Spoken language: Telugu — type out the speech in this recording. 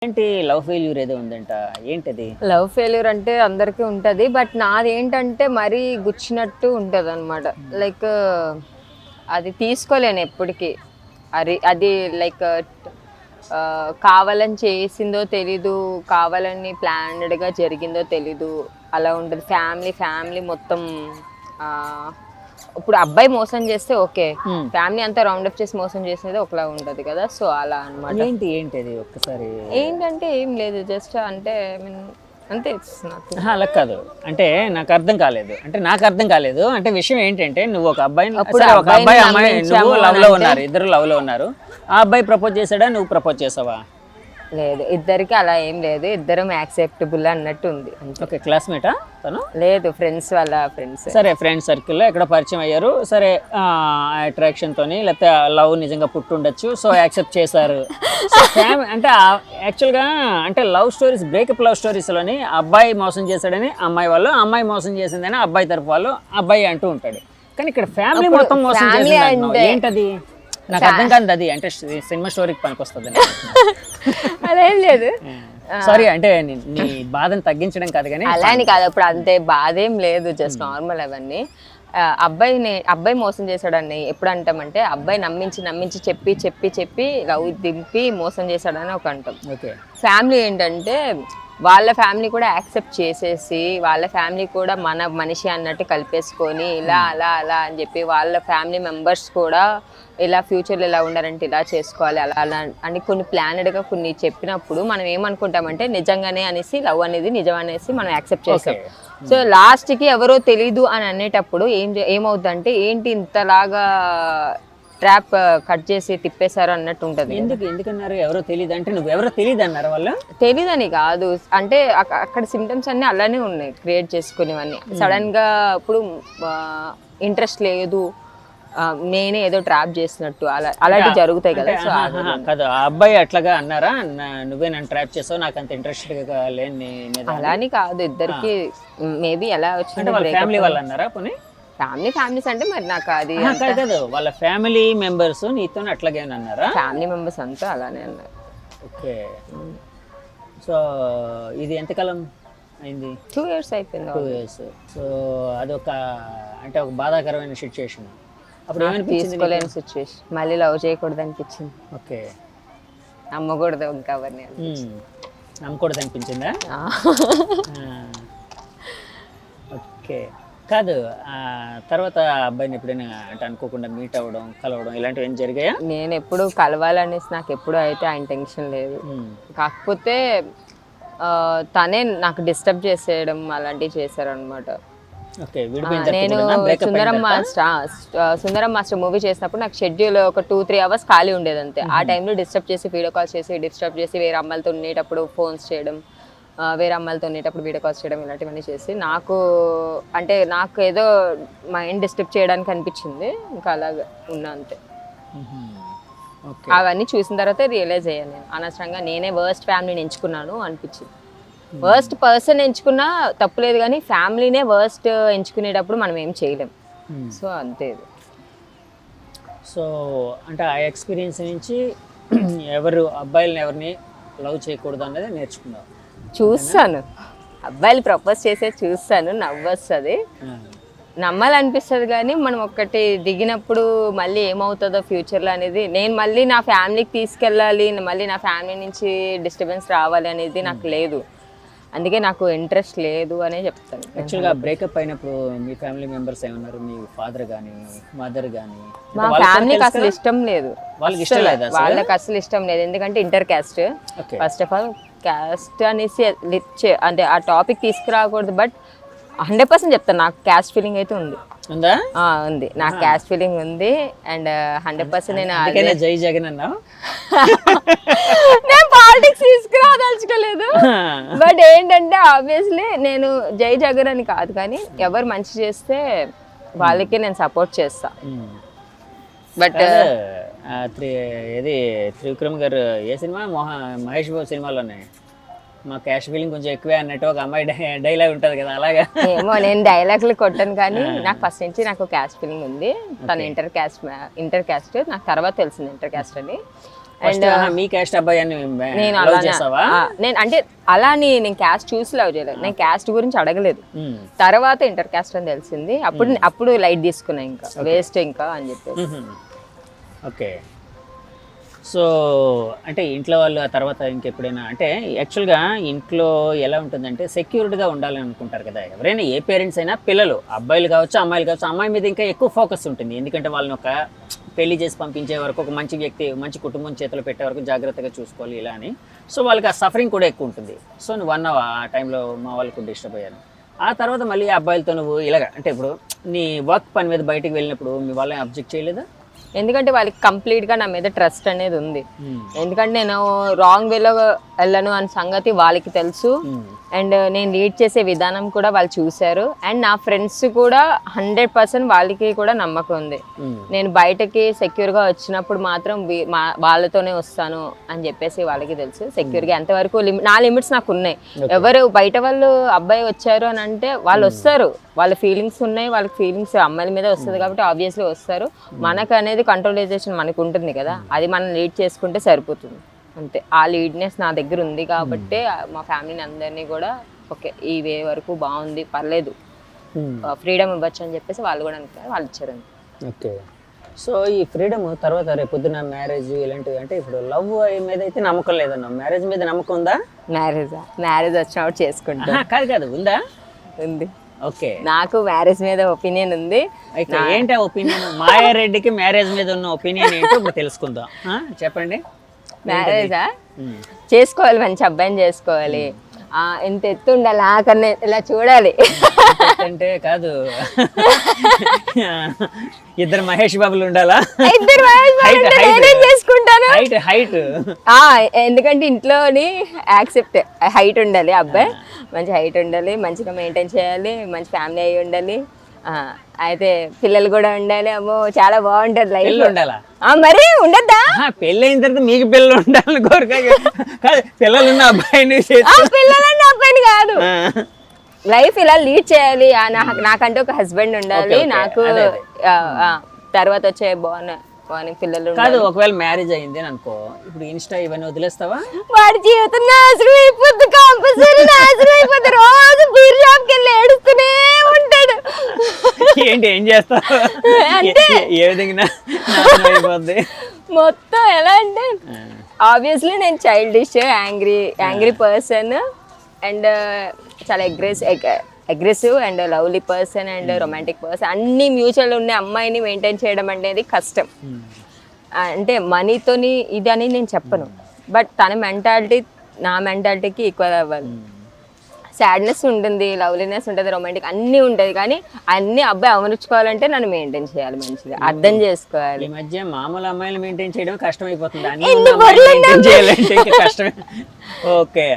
ఏంటి లవ్ ఫెయిల్యూర్ ఏదో ఉందంట, ఏంటది? లవ్ ఫెయిల్యూర్ అంటే అందరికీ ఉంటుంది. బట్ నాది ఏంటంటే మరీ గుచ్చినట్టు ఉంటుంది అనమాట. లైక్ అది తీసుకోలేను ఎప్పటికీ. అది లైక్ కావాలని చేసిందో తెలీదు, కావాలని ప్లాన్డ్గా జరిగిందో తెలీదు, అలా ఉంటుంది. ఫ్యామిలీ మొత్తం ఇప్పుడు అబ్బాయి మోసం చేస్తే ఓకే, ఫ్యామిలీ అంతా రౌండ్ అప్ చేసి మోసం చేసేది ఒకలా ఉంటది కదా. సో అలా అనమాట. ఏంటి ఒక్కసారి ఏంటంటే ఏం లేదు, జస్ట్ అంటే అంతే. అలా కాదు అంటే నాకు అర్థం కాలేదు. అంటే విషయం ఏంటంటే నువ్వు ఒక అబ్బాయి అమ్మాయి నువ్వు లవ్ లో ఉన్నారు, ఇద్దరు లవ్ లో ఉన్నారు. ఆ అబ్బాయి ప్రపోజ్ చేశాడా, నువ్వు ప్రపోజ్ చేసావా? లేదు, ఇద్దరికి అలా ఏం లేదు. ఇద్దరం యాక్సెప్టబుల్ అన్నట్టు ఉంది. ఓకే, క్లాస్మేటా తను? లేదు, ఫ్రెండ్స్ వాళ్ళ ఫ్రెండ్స్. సరే, ఫ్రెండ్స్ సర్కిల్లో ఎక్కడ పరిచయం అయ్యారు, సరే అట్రాక్షన్ తోని లేకపోతే లవ్ నిజంగా పుట్టుండొచ్చు, సో యాక్సెప్ట్ చేశారు. అంటే యాక్చువల్గా అంటే లవ్ స్టోరీస్, బ్రేకప్ లవ్ స్టోరీస్లోని అబ్బాయి మోసం చేశాడని అమ్మాయి వాళ్ళు, అమ్మాయి మోసం చేసిందని అబ్బాయి తరపు వాళ్ళు అబ్బాయి అంటూ ఉంటాడు. కానీ ఇక్కడ ఫ్యామిలీ మొత్తం మోసం చేసింది ఏంటది? నాకు అర్థం కాదు అది. అంటే సినిమా స్టోరీకి పనికొస్తుంది. అదేం లేదు, సారీ, అంటే నీ బాధను తగ్గించడం కాదు కానీ అలా అని కాదు. అప్పుడు అంతే బాధ ఏం లేదు, జస్ట్ నార్మల్ అవన్నీ. అబ్బాయి మోసం చేశాడని ఎప్పుడు అంటామంటే, అబ్బాయి నమ్మించి చెప్పి లవ్ దింపి మోసం చేశాడని ఒక అంటాం. ఫ్యామిలీ ఏంటంటే వాళ్ళ ఫ్యామిలీ కూడా యాక్సెప్ట్ చేసేసి, వాళ్ళ ఫ్యామిలీ కూడా మన మనిషి అన్నట్టు కలిపేసుకొని ఇలా అలా అని చెప్పి, వాళ్ళ ఫ్యామిలీ మెంబర్స్ కూడా ఇలా ఫ్యూచర్లో ఇలా ఉండాలంటే ఇలా చేసుకోవాలి అలా అని కొన్ని ప్లానెడ్గా కొన్ని చెప్పినప్పుడు మనం ఏమనుకుంటామంటే నిజంగానే అనేసి, లవ్ అనేది నిజం అనేసి మనం యాక్సెప్ట్ చేస్తాం. సో లాస్ట్కి ఎవరో తెలీదు అని అనేటప్పుడు ఏమవుతుందంటే, ఏంటి ఇంతలాగా ట్రాప్ కట్ చేసి తిప్పేశారు అన్నట్టు ఉంటుంది. ఎందుకన్నారు ఎవరో తెలియదు అంటే? నువ్వు ఎవరో తెలియదు అన్నారు వాళ్ళు? తెలీదని కాదు, అంటే అక్కడ సిమ్టమ్స్ అన్నీ అలానే ఉన్నాయి క్రియేట్ చేసుకునేవన్నీ. సడన్ గా ఇప్పుడు ఇంట్రెస్ట్ లేదు, నేనే ఏదో ట్రాప్ చేసినట్టు అలాంటివి జరుగుతాయి కదా. సో కాదు, ఆ అబ్బాయి అట్లాగా అన్నారా, నువ్వే నన్ను ట్రాప్ చేసావు, నాకు అంత ఇంట్రెస్ట్ లేని? అలాని కాదు, ఇద్దరికి మేబీ ఎలా వచ్చింది. ఫ్యామిలీ వాళ్ళు అన్నారా? పోనీ ఫ్యామిలీస్ అంటే మరి నాకు అది కాదు, వాళ్ళ ఫ్యామిలీ మెంబర్స్ నీతో అట్లాగే అన్నారా? ఫ్యామిలీ మెంబర్స్ అంతా అలానే అన్నారు. ఓకే, సో ఇది ఎంతకాలం అయింది? 2 years అయిపోయింది. 2 years. సో అదొక అంటే ఒక బాధాకరమైన సిచ్యుయేషన్. అప్పుడు తీసుకోలేని సిచ్యువేషన్, మళ్ళీ లవ్ చేయకూడదు అనిపించింది. ఓకే, నమ్మకూడదు ఇంకా అవన్నీ. నమ్మకూడదు అనిపించిందా? ఓకే, కాదు తర్వాత అబ్బాయిని ఎప్పుడైనా అంటే అనుకోకుండా మీట్ అవ్వడం, కలవడం ఇలాంటివి ఏం జరిగాయా? నేను ఎప్పుడు కలవాలనేసి నాకు ఎప్పుడు అయితే ఆ ఇంటెన్షన్ లేదు. కాకపోతే తనే నాకు డిస్టర్బ్ చేసేయడం అలాంటివి చేశారు అనమాట. నేను సుందరం మాస్టర్ మూవీ చేసినప్పుడు నాకు షెడ్యూల్ ఒక 2-3 hours ఖాళీ ఉండేది అంతే. ఆ టైంలో డిస్టర్బ్ చేసి, వీడియో కాల్ చేసి డిస్టర్బ్ చేసి, వేరే అమ్మాయిలతో ఉండేటప్పుడు ఫోన్స్ చేయడం, వేరే అమ్మాయిలతో ఉండేటప్పుడు వీడియో కాల్స్ చేయడం, ఇలాంటివన్నీ చేసి నాకు ఏదో మైండ్ డిస్టర్బ్ చేయడానికి అనిపించింది. ఇంకా అలాగే ఉన్నా అంతే. అవన్నీ చూసిన తర్వాత రియలైజ్ అయ్యాను, నేను అనవసరంగా నేనే వర్స్ట్ ఫ్యామిలీని ఎంచుకున్నాను అనిపించింది. వర్స్ట్ పర్సన్ ఎంచుకున్నా తప్పులేదు, కానీ ఫ్యామిలీనే వర్స్ట్ ఎంచుకునేటప్పుడు మనం ఏం చేయలేం. సో అంతే. సో అంటే ఆ ఎక్స్పీరియన్స్ నుంచి ఎవరిని లవ్ చేయకూడదు అన్నది నేర్చుకున్నావు? చూస్తాను, అబ్బాయిలు ప్రపోజ్ చేసే చూస్తాను, నవ్వొస్తుంది, నమ్మాలనిపిస్తుంది. కానీ మనం ఒక్కటి దిగినప్పుడు మళ్ళీ ఏమవుతుందో ఫ్యూచర్లో అనేది, నేను మళ్ళీ నా ఫ్యామిలీకి తీసుకెళ్ళాలి, మళ్ళీ నా ఫ్యామిలీ నుంచి డిస్టర్బెన్స్ రావాలి అనేది నాకు లేదు. అందుకే నాకు ఇంట్రెస్ట్ లేదు అనే చెప్తాను. యాక్చువల్గా బ్రేకప్ అయినప్పుడు మీ ఫ్యామిలీ మెంబర్స్ ఏమన్నారు? మీ ఫాదర్ కానీ మదర్ కానీ? మా ఫ్యామిలీకి అసలు ఇష్టం లేదు. వాళ్ళకి ఇష్టం లేదు? వాళ్ళకి అసలు ఇష్టం లేదు, ఎందుకంటే inter caste. First of all caste అనేసి అంటే ఆ టాపిక్ తీసుకురాకూడదు. బట్ 100% చెప్తాను, నాకు క్యాస్ట్ ఫీలింగ్ అయితే ఉంది. ఉంది, నాకు క్యాస్ట్ ఫీలింగ్ ఉంది. అండ్ 100% నేను జై జగన్ అన్నా. నేను పాలిటిక్స్ తీసుకురాదలుచుకోలేదు. బట్ ఏంటంటే ఆబ్వియస్లీ నేను జై జగన్ అని కాదు, కానీ ఎవరు మంచి చేస్తే వాళ్ళకి నేను సపోర్ట్ చేస్తా. బట్ ఏది త్రివిక్రమ్ గారు ఏ సినిమా, మహేష్ బాబు సినిమాలోనే మా క్యాష్ ఫీలింగ్ కొంచెం ఎక్కువే అన్నట్టు ఒక అమ్మాయి డైలాగ్ ఉంటుంది కదా, అలాగా. ఏమో, నేను డైలాగ్లు కొట్టాను, కానీ నాకు ఫస్ట్ నుంచి నాకు క్యాస్ట్ ఫీలింగ్ ఉంది. తను ఇంటర్ క్యాస్ట్ నాకు తర్వాత తెలిసింది ఇంటర్ క్యాస్ట్ అని. ఫస్ట్ మీ క్యాస్ట్ అబ్బాయి అని నేను లవ్ చేసావా? నేను అంటే అలా నేను క్యాస్ట్ చూసి లవ్ చేయలేదు, నేను క్యాస్ట్ గురించి అడగలేదు. తర్వాత ఇంటర్ క్యాస్ట్ అని తెలిసింది, అప్పుడు లైట్ తీసుకున్నా, ఇంకా వేస్ట్ ఇంకా అని చెప్పేసి. ఓకే. సో అంటే ఇంట్లో వాళ్ళు ఆ తర్వాత ఇంకెప్పుడైనా అంటే యాక్చువల్గా ఇంట్లో ఎలా ఉంటుందంటే సెక్యూర్డ్గా ఉండాలని అనుకుంటారు కదా ఎవరైనా, ఏ పేరెంట్స్ అయినా. పిల్లలు అబ్బాయిలు కావచ్చు అమ్మాయిలు కావచ్చు, అమ్మాయి మీద ఇంకా ఎక్కువ ఫోకస్ ఉంటుంది. ఎందుకంటే వాళ్ళని ఒక పెళ్లి చేసి పంపించే వరకు, ఒక మంచి వ్యక్తి మంచి కుటుంబం చేతిలో పెట్టే వరకు జాగ్రత్తగా చూసుకోవాలి ఇలా అని. సో వాళ్ళకి ఆ సఫరింగ్ కూడా ఎక్కువ ఉంటుంది. సో నువ్వు అన్నావా ఆ టైంలో మా వాళ్ళు కూడా డిస్టర్బ్ అయ్యాను. ఆ తర్వాత మళ్ళీ అబ్బాయిలతో నువ్వు ఇలాగ అంటే ఇప్పుడు నీ వర్క్ పని మీద బయటకు వెళ్ళినప్పుడు మీ వాళ్ళని అబ్జెక్ట్ చేయలేదా? ఎందుకంటే వాళ్ళకి కంప్లీట్గా నా మీద ట్రస్ట్ అనేది ఉంది. ఎందుకంటే నేను రాంగ్ వేలో వెళ్ళను అనే సంగతి వాళ్ళకి తెలుసు. అండ్ నేను లీడ్ చేసే విధానం కూడా వాళ్ళు చూశారు. అండ్ నా ఫ్రెండ్స్ కూడా 100% వాళ్ళకి కూడా నమ్మకం ఉంది. నేను బయటకి సెక్యూర్గా వచ్చినప్పుడు మాత్రం వాళ్ళతోనే వస్తాను అని చెప్పేసి వాళ్ళకి తెలుసు. సెక్యూర్గా ఎంతవరకు నా లిమిట్స్ నాకు ఉన్నాయి. ఎవరు బయట వాళ్ళు అబ్బాయి వచ్చారు అని అంటే వాళ్ళు వస్తారు, వాళ్ళ ఫీలింగ్స్ ఉన్నాయి, వాళ్ళకి ఫీలింగ్స్ అమ్మాయిల మీద వస్తుంది కాబట్టి ఆబ్వియస్లీ వస్తారు. మనకు అనేది కంట్రోలైజేషన్ మనకు ఉంటుంది కదా, అది మనం లీడ్ చేసుకుంటే సరిపోతుంది అంతే. ఆ లీడ్నెస్ నా దగ్గర ఉంది కాబట్టి మా ఫ్యామిలీని అందరినీ కూడా ఓకే ఈ వే వరకు బాగుంది, పర్లేదు, ఫ్రీడమ్ ఇవ్వచ్చు అని చెప్పేసి వాళ్ళు కూడా అనుకున్నారు, వాళ్ళు ఇచ్చారు. ఓకే. సో ఈ ఫ్రీడమ్ తర్వాత రేపు పొద్దున మ్యారేజ్ ఇలాంటివి అంటే ఇప్పుడు లవ్ మీద అయితే నమ్మకం లేదన్నా, మ్యారేజ్ మీద నమ్మకం ఉందా? మ్యారేజ్ వచ్చినప్పుడు చేసుకుంటా. కాదు ఉంది. ఓకే. నాకు మ్యారేజ్ మీద ఒపీనియన్ ఉంది. అయితే ఏంటి ఆ ఒపీనియన్? మాయారెడ్డికి మ్యారేజ్ మీద ఉన్న ఒపీనియన్ ఏంటో ఇప్పుడు తెలుసుకుందాం. చెప్పండి. మ్యారేజా చేసుకోవాలి, మంచి అబ్బాయిని చేసుకోవాలి, ఎంత ఎత్తు ఉండాలి, ఆకన్నా ఇలా చూడాలి. అంటే కాదు, ఇద్దరు మహేష్ బాబులు ఉండాలా? చేసుకుంటాను హైట్. ఎందుకంటే ఇంట్లోని యాక్సెప్ట్ హైట్ ఉండాలి, అబ్బాయి మంచి హైట్ ఉండాలి, మంచిగా మెయింటైన్ చేయాలి, మంచి ఫ్యామిలీ అయి ఉండాలి, అయితే పిల్లలు కూడా ఉండాలి. అమ్మో చాలా బాగుంటది లైఫ్. ఉండాలా? మరి ఉండద్దా? పెళ్ళి అయిన తర్వాత మీకు పిల్లలు ఉండాలని కోరిక కాదు, పిల్లలున్న అబ్బాయిని పిల్లలన్న అబ్బాయిని కాదు, లైఫ్ ఇలా లీడ్ చేయాలి. నాకంటే ఒక హస్బెండ్ ఉండాలి, నాకు తర్వాత వచ్చే బాగున్న పిల్లలు కాదు. ఒకవేళ మ్యారేజ్ అయింది అని అనుకో, ఇప్పుడు ఇన్స్టా ఇవన్నీ వదిలేస్తావా? వాడి జీవితం నాశనం అయిపోద్ది, కంపల్సరీ నాశనం అయిపోద్ది. రోజు బీర్ షాప్కి వెళ్ళి ఏడుస్తూనే ఉంటాడు. ఏంటి ఏం చేస్తావు? ఏ విధంగా అయిపోద్ది మొత్తం? ఎలా అంటే ఆబ్వియస్లీ నేను చైల్డిష్, యాంగ్రీ పర్సన్ అండ్ చాలా aggressive and lovely person and romantic person. అన్ని మ్యూచువల్ ఉన్న అమ్మాయిని మెయింటైన్ చేయడం అనేది కష్టం. అంటే మనీతోని ఇది అని నేను చెప్పను, బట్ తన మెంటాలిటీ నా మెంటాలిటీకి ఈక్వల్ అవ్వాలి. సాడ్నెస్ ఉంటుంది, లవ్లీనెస్ ఉంటుంది, రొమాంటిక్ అన్నీ ఉంటుంది, కానీ అన్ని అబ్బాయి అమర్చుకోవాలంటే నన్ను మెయింటైన్ చేయాలి, మంచిగా అర్థం చేసుకోవాలి. ఈ మధ్య మామూలు అమ్మాయిలు మెయింటైన్ చేయడం కష్టమైపోతుంది, కష్టమే. ఓకే.